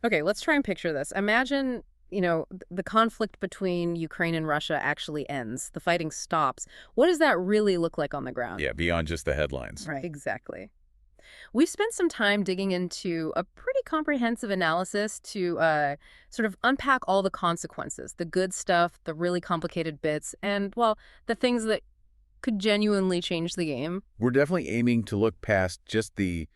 Okay, let's try and picture this. Imagine, the conflict between Ukraine and Russia actually ends. The fighting stops. What does that really look like on the ground? Yeah, beyond just the headlines. Right. Exactly. We've spent some time digging into a pretty comprehensive analysis to sort of unpack all the consequences, the good stuff, the really complicated bits, and, well, the things that could genuinely change the game. We're definitely aiming to look past just the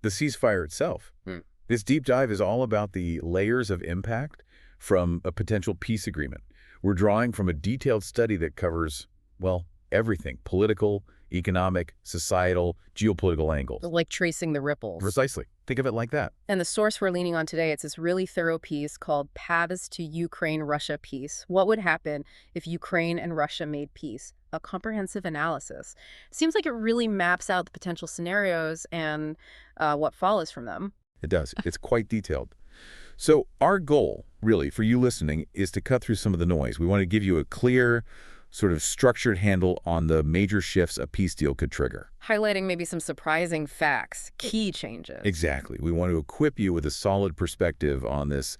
ceasefire itself. Hmm. This deep dive is all about the layers of impact from a potential peace agreement. We're drawing from a detailed study that covers, well, everything: political, economic, societal, geopolitical angles. Like tracing the ripples. Precisely. Think of it like that. And the source we're leaning on today, it's this really thorough piece called Paths to Ukraine-Russia Peace. What would happen if Ukraine and Russia made peace? A comprehensive analysis. Seems like it really maps out the potential scenarios and what follows from them. It does. It's quite detailed. So our goal, really, for you listening, is to cut through some of the noise. We want to give you a clear, sort of structured handle on the major shifts a peace deal could trigger. Highlighting maybe some surprising facts, key changes. Exactly. We want to equip you with a solid perspective on this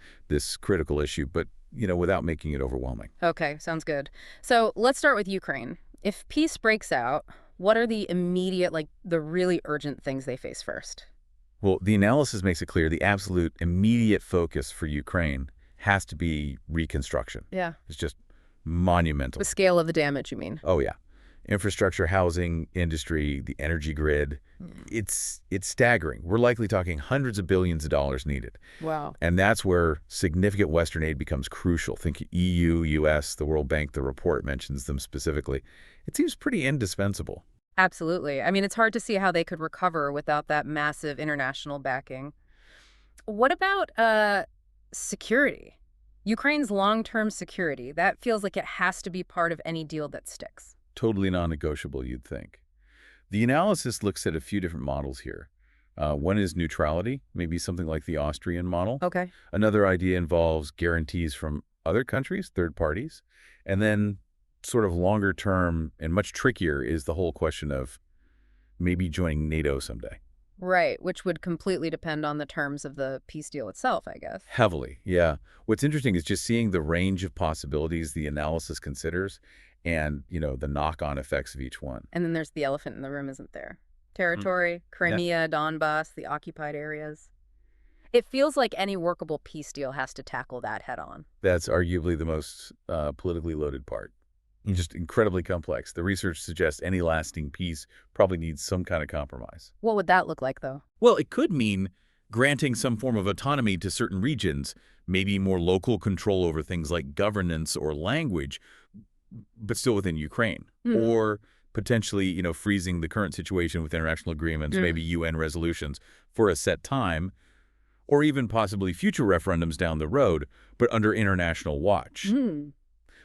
critical issue, but, without making it overwhelming. Okay, sounds good. So let's start with Ukraine. If peace breaks out, what are the immediate, the really urgent things they face first? Well, the analysis makes it clear the absolute immediate focus for Ukraine has to be reconstruction. Yeah. It's just monumental. The scale of the damage, you mean? Oh, yeah. Infrastructure, housing, industry, the energy grid. It's staggering. We're likely talking hundreds of billions of dollars needed. Wow. And that's where significant Western aid becomes crucial. Think EU, US, the World Bank, the report mentions them specifically. It seems pretty indispensable. Absolutely. I mean, it's hard to see how they could recover without that massive international backing. What about security? Ukraine's long-term security, that feels like it has to be part of any deal that sticks. Totally non-negotiable, you'd think. The analysis looks at a few different models here. One is neutrality, maybe something like the Austrian model. Okay. Another idea involves guarantees from other countries, third parties. And then sort of longer term and much trickier is the whole question of maybe joining NATO someday. Right, which would completely depend on the terms of the peace deal itself, I guess. Heavily, yeah. What's interesting is just seeing the range of possibilities the analysis considers and, the knock-on effects of each one. And then there's the elephant in the room, isn't there? Mm. Territory, Yeah. Crimea, Donbas, the occupied areas. It feels like any workable peace deal has to tackle that head on. That's arguably the most politically loaded part. Just incredibly complex. The research suggests any lasting peace probably needs some kind of compromise. What would that look like, though? Well, it could mean granting some form of autonomy to certain regions, maybe more local control over things like governance or language, but still within Ukraine. Hmm. Or potentially, freezing the current situation with international agreements, Mm. maybe UN resolutions for a set time, or even possibly future referendums down the road, but under international watch. Hmm.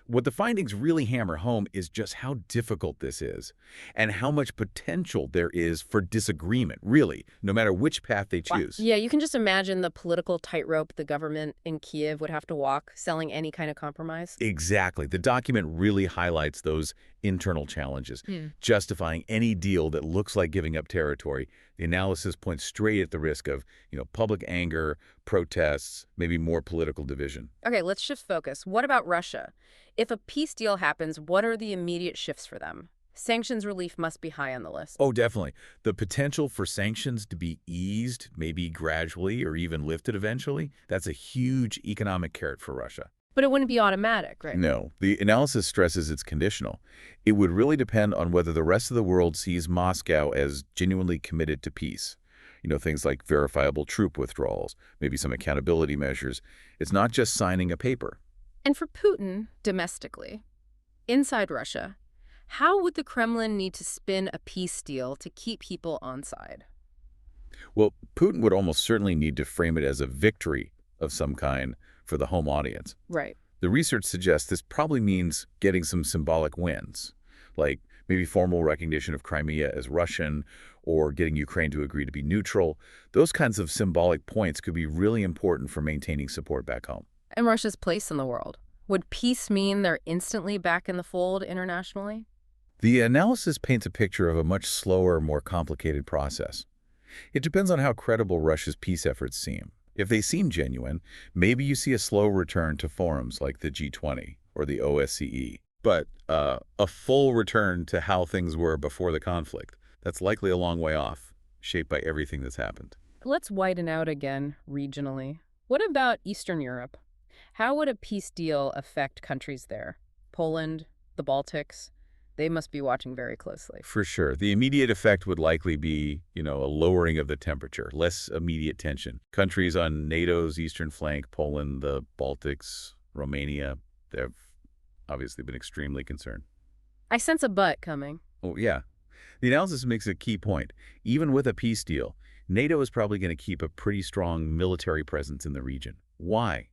What the findings really hammer home is just how difficult this is and how much potential there is for disagreement, really, no matter which path they Wow. choose. Yeah, you can just imagine the political tightrope the government in Kiev would have to walk, selling any kind of compromise. Exactly. The document really highlights those internal challenges, Hmm. justifying any deal that looks like giving up territory. The analysis points straight at the risk of, public anger, protests, maybe more political division. Okay, let's shift focus. What about Russia? If a peace deal happens, what are the immediate shifts for them? Sanctions relief must be high on the list. Oh, definitely. The potential for sanctions to be eased, maybe gradually or even lifted eventually, that's a huge economic carrot for Russia. But it wouldn't be automatic, right? No, the analysis stresses it's conditional. It would really depend on whether the rest of the world sees Moscow as genuinely committed to peace. Things like verifiable troop withdrawals, maybe some accountability measures. It's not just signing a paper. And for Putin, domestically, inside Russia, how would the Kremlin need to spin a peace deal to keep people on side? Well, Putin would almost certainly need to frame it as a victory of some kind for the home audience. Right. The research suggests this probably means getting some symbolic wins, like maybe formal recognition of Crimea as Russian or getting Ukraine to agree to be neutral. Those kinds of symbolic points could be really important for maintaining support back home. And Russia's place in the world. Would peace mean they're instantly back in the fold internationally? The analysis paints a picture of a much slower, more complicated process. It depends on how credible Russia's peace efforts seem. If they seem genuine, maybe you see a slow return to forums like the G20 or the OSCE. But a full return to how things were before the conflict, that's likely a long way off, shaped by everything that's happened. Let's widen out again regionally. What about Eastern Europe? How would a peace deal affect countries there? Poland, the Baltics? They must be watching very closely. For sure. The immediate effect would likely be, a lowering of the temperature, less immediate tension. Countries on NATO's eastern flank, Poland, the Baltics, Romania, they've obviously been extremely concerned. I sense a but coming. Oh, yeah. The analysis makes a key point. Even with a peace deal, NATO is probably going to keep a pretty strong military presence in the region. Why?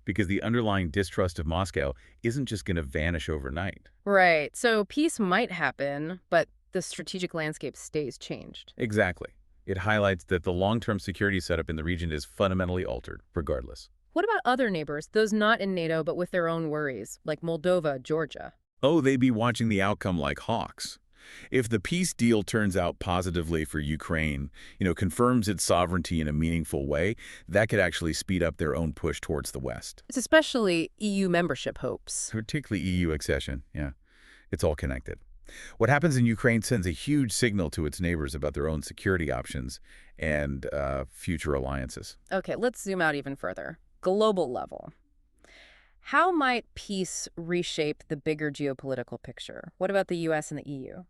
Because the underlying distrust of Moscow isn't just going to vanish overnight. Right. So peace might happen, but the strategic landscape stays changed. Exactly. It highlights that the long-term security setup in the region is fundamentally altered, regardless. What about other neighbors, those not in NATO but with their own worries, like Moldova, Georgia? Oh, they'd be watching the outcome like hawks. If the peace deal turns out positively for Ukraine, confirms its sovereignty in a meaningful way, that could actually speed up their own push towards the West. It's especially EU membership hopes. Particularly EU accession, yeah. It's all connected. What happens in Ukraine sends a huge signal to its neighbors about their own security options and future alliances. Okay, let's zoom out even further. Global level. How might peace reshape the bigger geopolitical picture? What about the U.S. and the EU?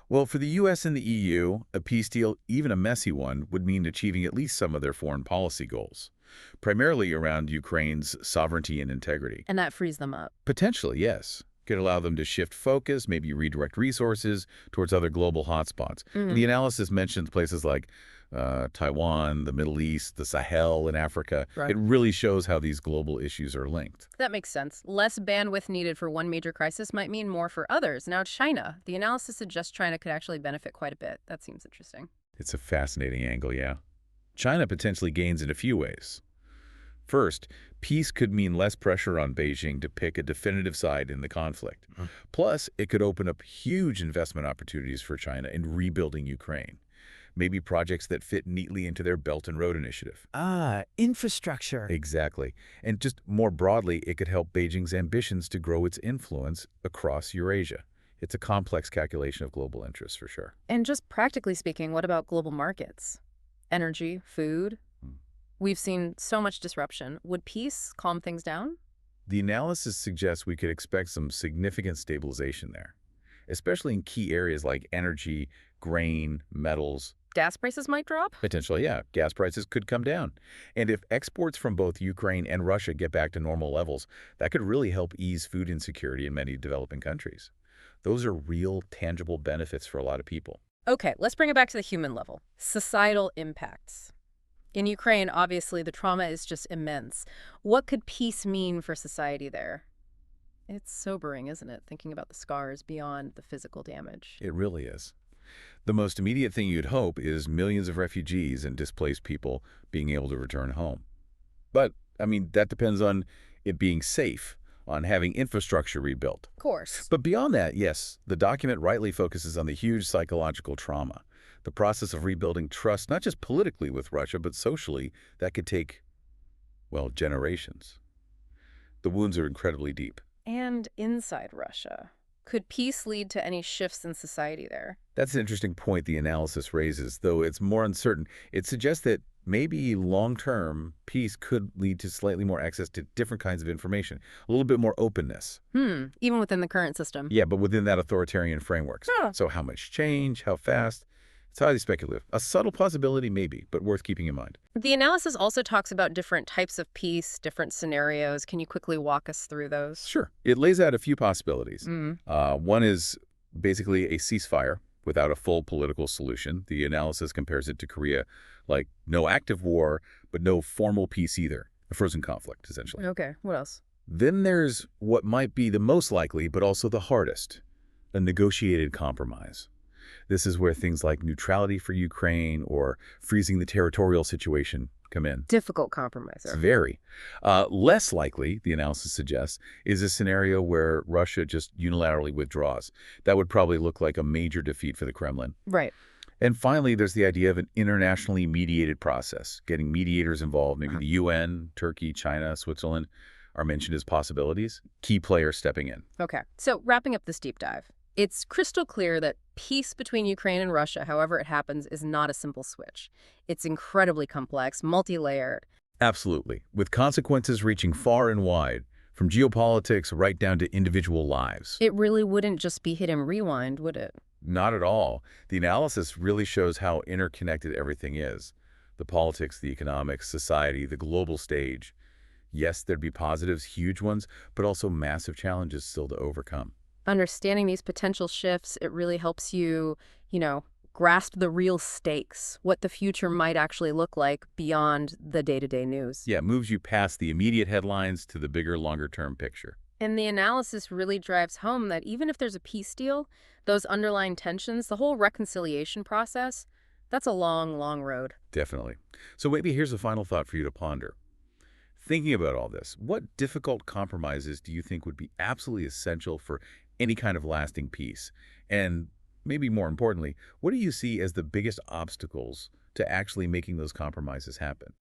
Well, for the U.S. and the EU, a peace deal, even a messy one, would mean achieving at least some of their foreign policy goals, primarily around Ukraine's sovereignty and integrity. And that frees them up. Potentially, yes. Could allow them to shift focus, maybe redirect resources towards other global hotspots. And the analysis mentions places like Taiwan, the Middle East, the Sahel in Africa. Right. It really shows how these global issues are linked. That makes sense. Less bandwidth needed for one major crisis might mean more for others. Now, China. The analysis suggests China could actually benefit quite a bit. That seems interesting. It's a fascinating angle, yeah. China potentially gains in a few ways. First, peace could mean less pressure on Beijing to pick a definitive side in the conflict. Plus, it could open up huge investment opportunities for China in rebuilding Ukraine. Maybe projects that fit neatly into their Belt and Road Initiative. Ah, infrastructure. Exactly. And just more broadly, it could help Beijing's ambitions to grow its influence across Eurasia. It's a complex calculation of global interests, for sure. And just practically speaking, what about global markets? Energy, food? We've seen so much disruption. Would peace calm things down? The analysis suggests we could expect some significant stabilization there, especially in key areas like energy, grain, metals. Gas prices might drop? Potentially, yeah. Gas prices could come down. And if exports from both Ukraine and Russia get back to normal levels, that could really help ease food insecurity in many developing countries. Those are real, tangible benefits for a lot of people. Okay, let's bring it back to the human level. Societal impacts. In Ukraine, obviously, the trauma is just immense. What could peace mean for society there? It's sobering, isn't it, thinking about the scars beyond the physical damage? It really is. The most immediate thing you'd hope is millions of refugees and displaced people being able to return home. But, that depends on it being safe, on having infrastructure rebuilt. Of course. But beyond that, yes, the document rightly focuses on the huge psychological trauma. The process of rebuilding trust, not just politically with Russia, but socially, that could take, generations. The wounds are incredibly deep. And inside Russia. Could peace lead to any shifts in society there? That's an interesting point the analysis raises, though it's more uncertain. It suggests that maybe long-term peace could lead to slightly more access to different kinds of information, a little bit more openness. Even within the current system. Yeah, but within that authoritarian framework. Huh. So how much change, how fast? It's highly speculative. A subtle possibility maybe, but worth keeping in mind. The analysis also talks about different types of peace, different scenarios. Can you quickly walk us through those? Sure. It lays out a few possibilities. One is basically a ceasefire without a full political solution. The analysis compares it to Korea, like no active war, but no formal peace either. A frozen conflict, essentially. Okay, what else? Then there's what might be the most likely, but also the hardest, a negotiated compromise. This is where things like neutrality for Ukraine or freezing the territorial situation come in. Difficult compromise. It's very. Less likely, the analysis suggests, is a scenario where Russia just unilaterally withdraws. That would probably look like a major defeat for the Kremlin. Right. And finally, there's the idea of an internationally mediated process. Getting mediators involved, maybe the UN, Turkey, China, Switzerland, are mentioned as possibilities. Key players stepping in. Okay, so wrapping up this deep dive, it's crystal clear that peace between Ukraine and Russia, however it happens, is not a simple switch. It's incredibly complex, multi-layered. Absolutely, with consequences reaching far and wide, from geopolitics right down to individual lives. It really wouldn't just be hit and rewind, would it? Not at all. The analysis really shows how interconnected everything is. The politics, the economics, society, the global stage. Yes, there'd be positives, huge ones, but also massive challenges still to overcome. Understanding these potential shifts, it really helps you, grasp the real stakes, what the future might actually look like beyond the day-to-day news. Yeah, it moves you past the immediate headlines to the bigger, longer-term picture. And the analysis really drives home that even if there's a peace deal, those underlying tensions, the whole reconciliation process, that's a long, long road. Definitely. So maybe here's a final thought for you to ponder. Thinking about all this, what difficult compromises do you think would be absolutely essential for any kind of lasting peace? And maybe more importantly, what do you see as the biggest obstacles to actually making those compromises happen?